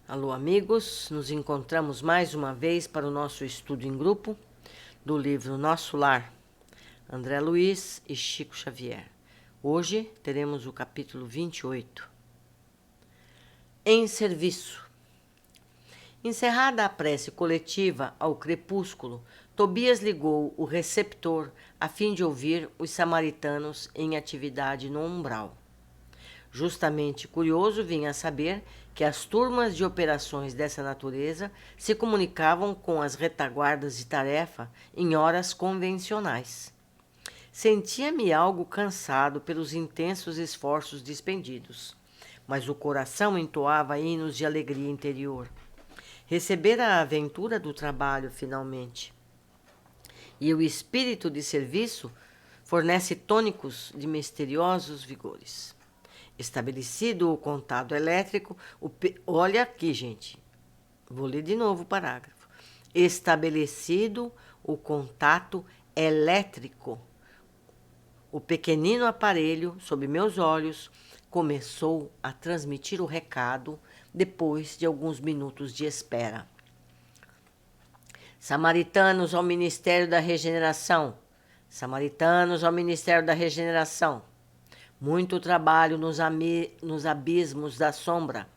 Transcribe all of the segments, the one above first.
Alô, amigos, nos encontramos mais uma vez para o nosso estudo em grupo do livro Nosso Lar, André Luiz e Chico Xavier. Hoje teremos o capítulo 28. Em serviço. Encerrada a prece coletiva ao crepúsculo, Tobias ligou o receptor a fim de ouvir os samaritanos em atividade no umbral. Justamente curioso, vinha a saber que as turmas de operações dessa natureza se comunicavam com as retaguardas de tarefa em horas convencionais. Sentia-me algo cansado pelos intensos esforços despendidos, mas o coração entoava hinos de alegria interior. Recebera a aventura do trabalho, finalmente. E o espírito de serviço fornece tônicos de misteriosos vigores. Estabelecido o contato elétrico, olha aqui, gente, vou ler de novo o parágrafo. Estabelecido o contato elétrico, o pequenino aparelho, sob meus olhos, começou a transmitir o recado depois de alguns minutos de espera. Samaritanos ao Ministério da Regeneração. Samaritanos ao Ministério da Regeneração. Muito trabalho nos abismos da sombra.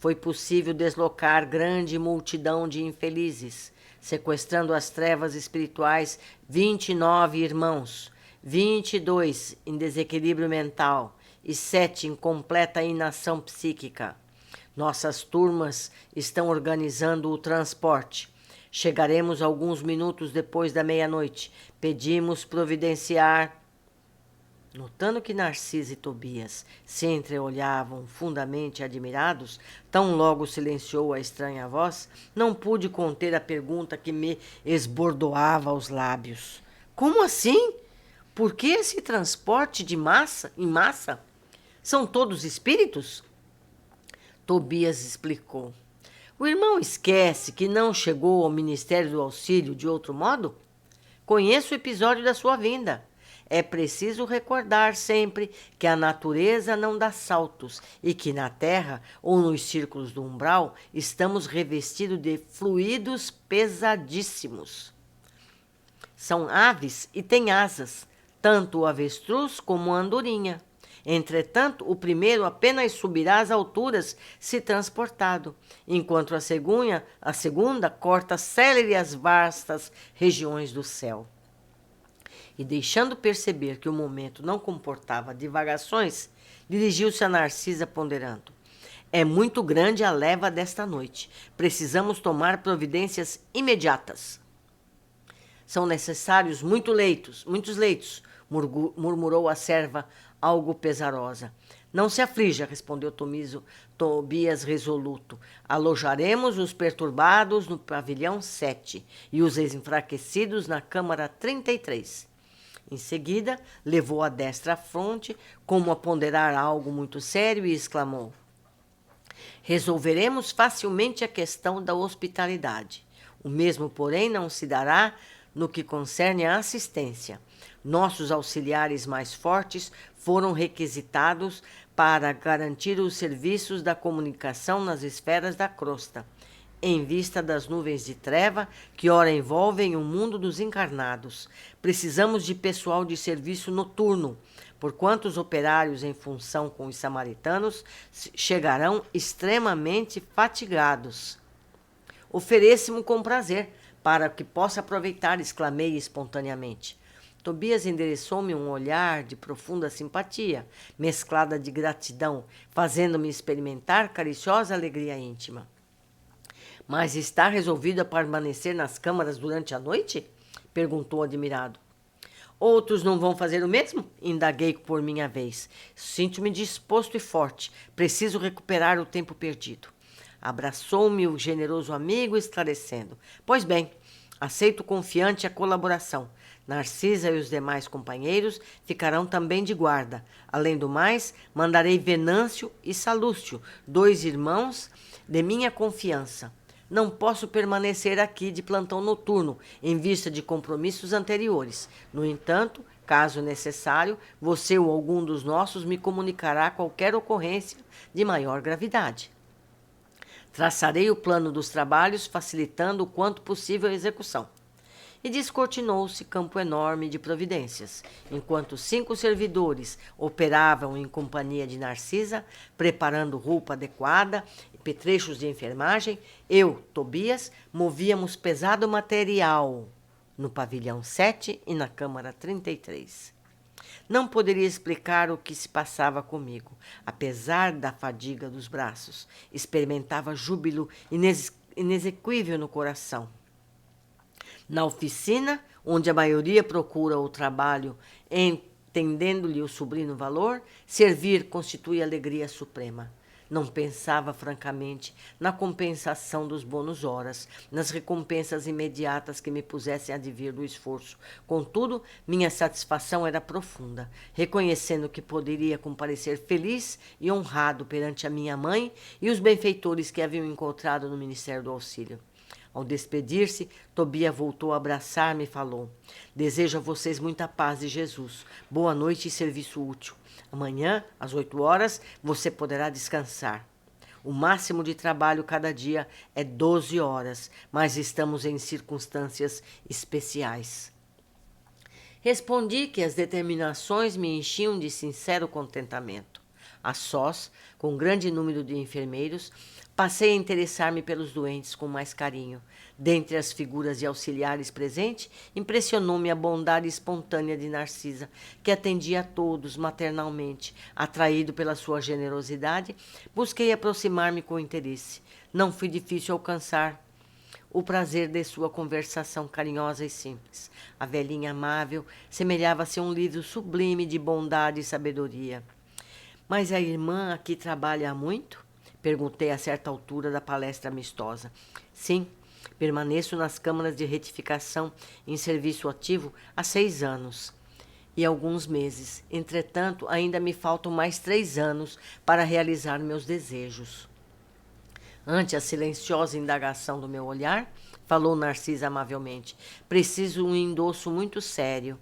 Foi possível deslocar grande multidão de infelizes, sequestrando as trevas espirituais 29 irmãos, 22 em desequilíbrio mental e 7 em completa inação psíquica. Nossas turmas estão organizando o transporte. Chegaremos alguns minutos depois da meia-noite. Pedimos providenciar. Notando que Narcisa e Tobias se entreolhavam fundamente admirados, tão logo silenciou a estranha voz, não pude conter a pergunta que me esbordoava os lábios. Como assim? Por que esse transporte de massa em massa? São todos espíritos? Tobias explicou. O irmão esquece que não chegou ao Ministério do Auxílio de outro modo? Conheço o episódio da sua vinda. É preciso recordar sempre que a natureza não dá saltos e que na Terra ou nos círculos do umbral estamos revestidos de fluidos pesadíssimos. São aves e têm asas, tanto o avestruz como a andorinha. Entretanto, o primeiro apenas subirá às alturas se transportado, enquanto a segunda corta célere as vastas regiões do céu. E deixando perceber que o momento não comportava divagações, dirigiu-se a Narcisa ponderando. É muito grande a leva desta noite. Precisamos tomar providências imediatas. São necessários muitos leitos, murmurou a serva, algo pesarosa. Não se aflija, respondeu Tobias resoluto. Alojaremos os perturbados no pavilhão 7 e os enfraquecidos na câmara 33. Em seguida, levou a destra à fronte, como a ponderar algo muito sério, e exclamou: resolveremos facilmente a questão da hospitalidade. O mesmo, porém, não se dará no que concerne à assistência. Nossos auxiliares mais fortes foram requisitados para garantir os serviços da comunicação nas esferas da crosta, em vista das nuvens de treva que ora envolvem o mundo dos encarnados. Precisamos de pessoal de serviço noturno, porquanto os operários em função com os samaritanos chegarão extremamente fatigados. Ofereço-me com prazer, para que possa aproveitar, exclamei espontaneamente. Tobias endereçou-me um olhar de profunda simpatia, mesclada de gratidão, fazendo-me experimentar cariciosa alegria íntima. Mas está resolvido a permanecer nas câmaras durante a noite? Perguntou admirado. Outros não vão fazer o mesmo? Indaguei por minha vez. Sinto-me disposto e forte. Preciso recuperar o tempo perdido. Abraçou-me o generoso amigo, esclarecendo. Pois bem, aceito confiante a colaboração. Narcisa e os demais companheiros ficarão também de guarda. Além do mais, mandarei Venâncio e Salúcio, 2 irmãos de minha confiança. Não posso permanecer aqui de plantão noturno, em vista de compromissos anteriores. No entanto, caso necessário, você ou algum dos nossos me comunicará qualquer ocorrência de maior gravidade. Traçarei o plano dos trabalhos, facilitando o quanto possível a execução. E descortinou-se campo enorme de providências, enquanto 5 servidores operavam em companhia de Narcisa, preparando roupa adequada e petrechos de enfermagem. Eu, Tobias, movíamos pesado material no pavilhão 7 e na câmara 33. Não poderia explicar o que se passava comigo. Apesar da fadiga dos braços, experimentava júbilo inexequível no coração. Na oficina, onde a maioria procura o trabalho entendendo-lhe o sublime valor, servir constitui alegria suprema. Não pensava francamente na compensação dos bônus horas, nas recompensas imediatas que me pusessem a devir do esforço. Contudo, minha satisfação era profunda, reconhecendo que poderia comparecer feliz e honrado perante a minha mãe e os benfeitores que haviam encontrado no Ministério do Auxílio. Ao despedir-se, Tobias voltou a abraçar-me e falou: desejo a vocês muita paz de Jesus. Boa noite e serviço útil. Amanhã, às 8 horas, você poderá descansar. O máximo de trabalho cada dia é 12 horas, mas estamos em circunstâncias especiais. Respondi que as determinações me enchiam de sincero contentamento. A sós, com um grande número de enfermeiros, passei a interessar-me pelos doentes com mais carinho. Dentre as figuras de auxiliares presentes, impressionou-me a bondade espontânea de Narcisa, que atendia a todos maternalmente. Atraído pela sua generosidade, busquei aproximar-me com interesse. Não foi difícil alcançar o prazer de sua conversação carinhosa e simples. A velhinha amável semelhava-se a um livro sublime de bondade e sabedoria. Mas a irmã aqui trabalha há muito? Perguntei a certa altura da palestra amistosa. Sim, permaneço nas câmaras de retificação em serviço ativo há 6 anos e alguns meses. Entretanto, ainda me faltam mais 3 anos para realizar meus desejos. Ante a silenciosa indagação do meu olhar, falou Narcisa amavelmente. Preciso um endosso muito sério.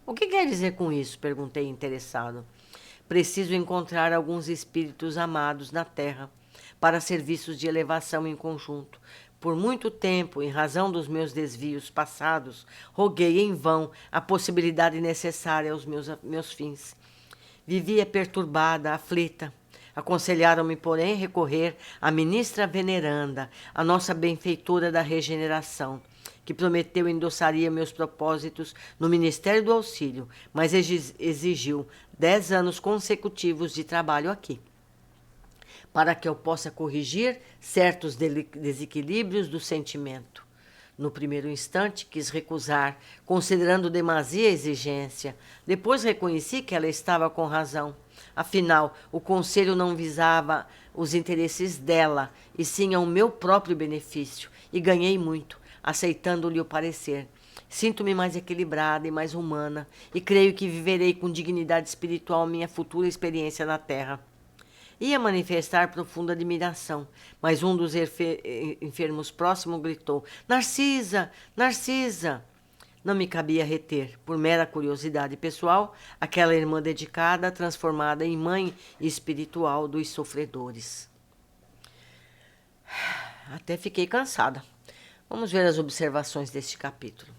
O que quer dizer com isso? Perguntei interessado. Preciso encontrar alguns espíritos amados na terra para serviços de elevação em conjunto. Por muito tempo, em razão dos meus desvios passados, roguei em vão a possibilidade necessária aos meus fins. Vivia perturbada, aflita. Aconselharam-me, porém, recorrer à ministra veneranda, a nossa benfeitora da regeneração, que prometeu endossaria meus propósitos no Ministério do Auxílio, mas exigiu 10 anos consecutivos de trabalho aqui, para que eu possa corrigir certos desequilíbrios do sentimento. No primeiro instante, quis recusar, considerando demasia a exigência. Depois reconheci que ela estava com razão. Afinal, o conselho não visava os interesses dela, e sim ao meu próprio benefício, e ganhei muito, aceitando-lhe o parecer. Sinto-me mais equilibrada e mais humana, e creio que viverei com dignidade espiritual minha futura experiência na Terra. Ia manifestar profunda admiração, mas um dos enfermos próximos gritou: Narcisa! Narcisa! Não me cabia reter, por mera curiosidade pessoal, aquela irmã dedicada, transformada em mãe espiritual dos sofredores. Até fiquei cansada. Vamos ver as observações deste capítulo.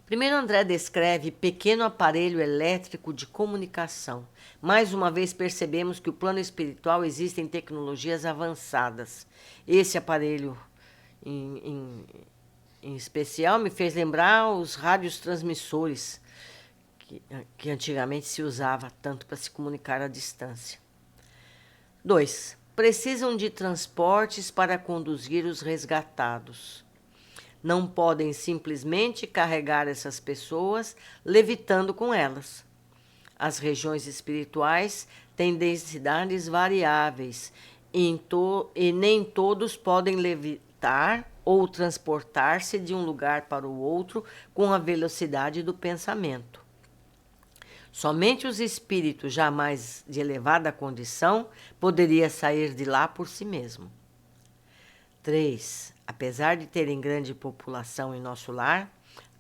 Primeiro, André descreve pequeno aparelho elétrico de comunicação. Mais uma vez percebemos que no plano espiritual existem tecnologias avançadas. Esse aparelho em especial me fez lembrar os rádios transmissores que antigamente se usava tanto para se comunicar à distância. 2. Precisam de transportes para conduzir os resgatados. Não podem simplesmente carregar essas pessoas levitando com elas. As regiões espirituais têm densidades variáveis e nem todos podem levitar ou transportar-se de um lugar para o outro com a velocidade do pensamento. Somente os espíritos jamais de elevada condição poderiam sair de lá por si mesmo. 3. Apesar de terem grande população em nosso lar,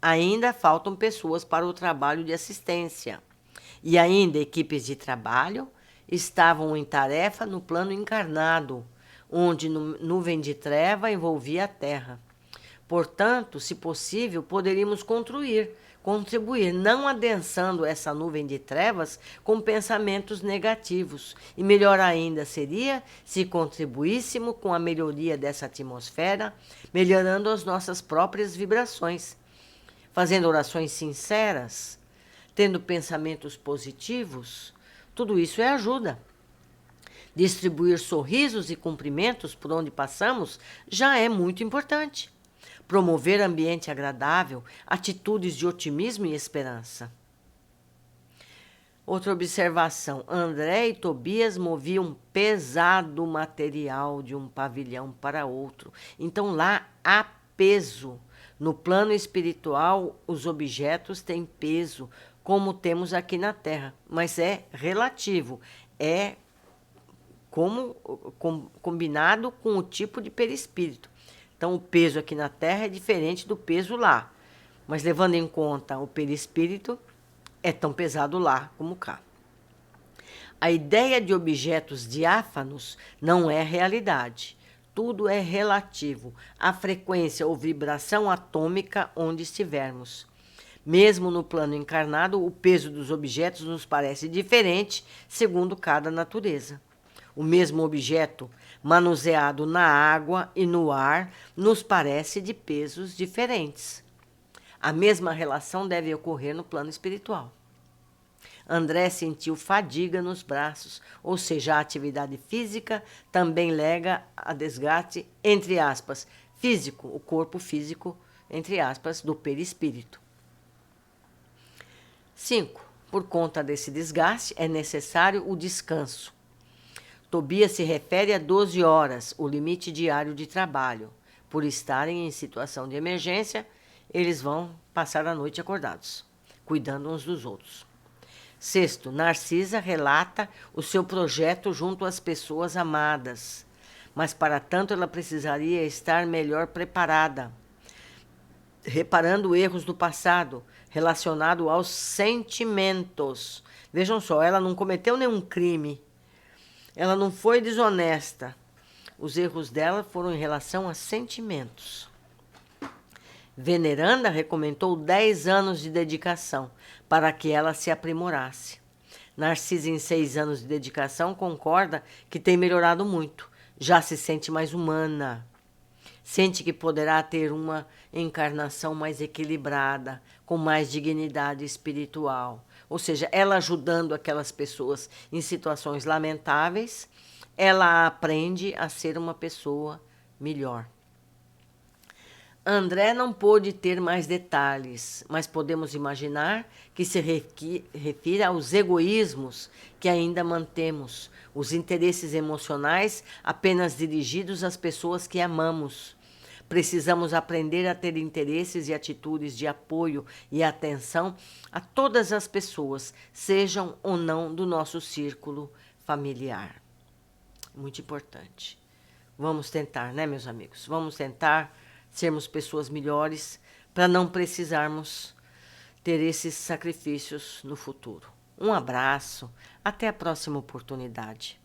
ainda faltam pessoas para o trabalho de assistência. E ainda equipes de trabalho estavam em tarefa no plano encarnado, onde nuvem de treva envolvia a terra. Portanto, se possível, poderíamos contribuir, não adensando essa nuvem de trevas com pensamentos negativos. E melhor ainda seria se contribuíssemos com a melhoria dessa atmosfera, melhorando as nossas próprias vibrações, fazendo orações sinceras, tendo pensamentos positivos. Tudo isso é ajuda. Distribuir sorrisos e cumprimentos por onde passamos já é muito importante. Promover ambiente agradável, atitudes de otimismo e esperança. Outra observação: André e Tobias moviam pesado material de um pavilhão para outro. Então lá há peso. No plano espiritual, os objetos têm peso, como temos aqui na Terra, mas é relativo, é combinado com o tipo de perispírito. Então, o peso aqui na Terra é diferente do peso lá. Mas, levando em conta o perispírito, é tão pesado lá como cá. A ideia de objetos diáfanos não é realidade. Tudo é relativo à frequência ou vibração atômica onde estivermos. Mesmo no plano encarnado, o peso dos objetos nos parece diferente segundo cada natureza. O mesmo objeto manuseado na água e no ar nos parece de pesos diferentes. A mesma relação deve ocorrer no plano espiritual. André sentiu fadiga nos braços, ou seja, a atividade física também lega a desgaste, entre aspas, físico, o corpo físico, entre aspas, do perispírito. 5. Por conta desse desgaste, é necessário o descanso. Tobias se refere a 12 horas, o limite diário de trabalho. Por estarem em situação de emergência, eles vão passar a noite acordados, cuidando uns dos outros. 6. Narcisa relata o seu projeto junto às pessoas amadas, mas para tanto ela precisaria estar melhor preparada, reparando erros do passado, relacionado aos sentimentos. Vejam só, ela não cometeu nenhum crime. Ela não foi desonesta. Os erros dela foram em relação a sentimentos. Veneranda recomendou 10 anos de dedicação para que ela se aprimorasse. Narcisa, em 6 anos de dedicação, concorda que tem melhorado muito. Já se sente mais humana. Sente que poderá ter uma encarnação mais equilibrada, com mais dignidade espiritual. Ou seja, ela ajudando aquelas pessoas em situações lamentáveis, ela aprende a ser uma pessoa melhor. André não pôde ter mais detalhes, mas podemos imaginar que se refere aos egoísmos que ainda mantemos, os interesses emocionais apenas dirigidos às pessoas que amamos. Precisamos aprender a ter interesses e atitudes de apoio e atenção a todas as pessoas, sejam ou não do nosso círculo familiar. Muito importante. Vamos tentar, né, meus amigos? Vamos tentar sermos pessoas melhores para não precisarmos ter esses sacrifícios no futuro. Um abraço, até a próxima oportunidade.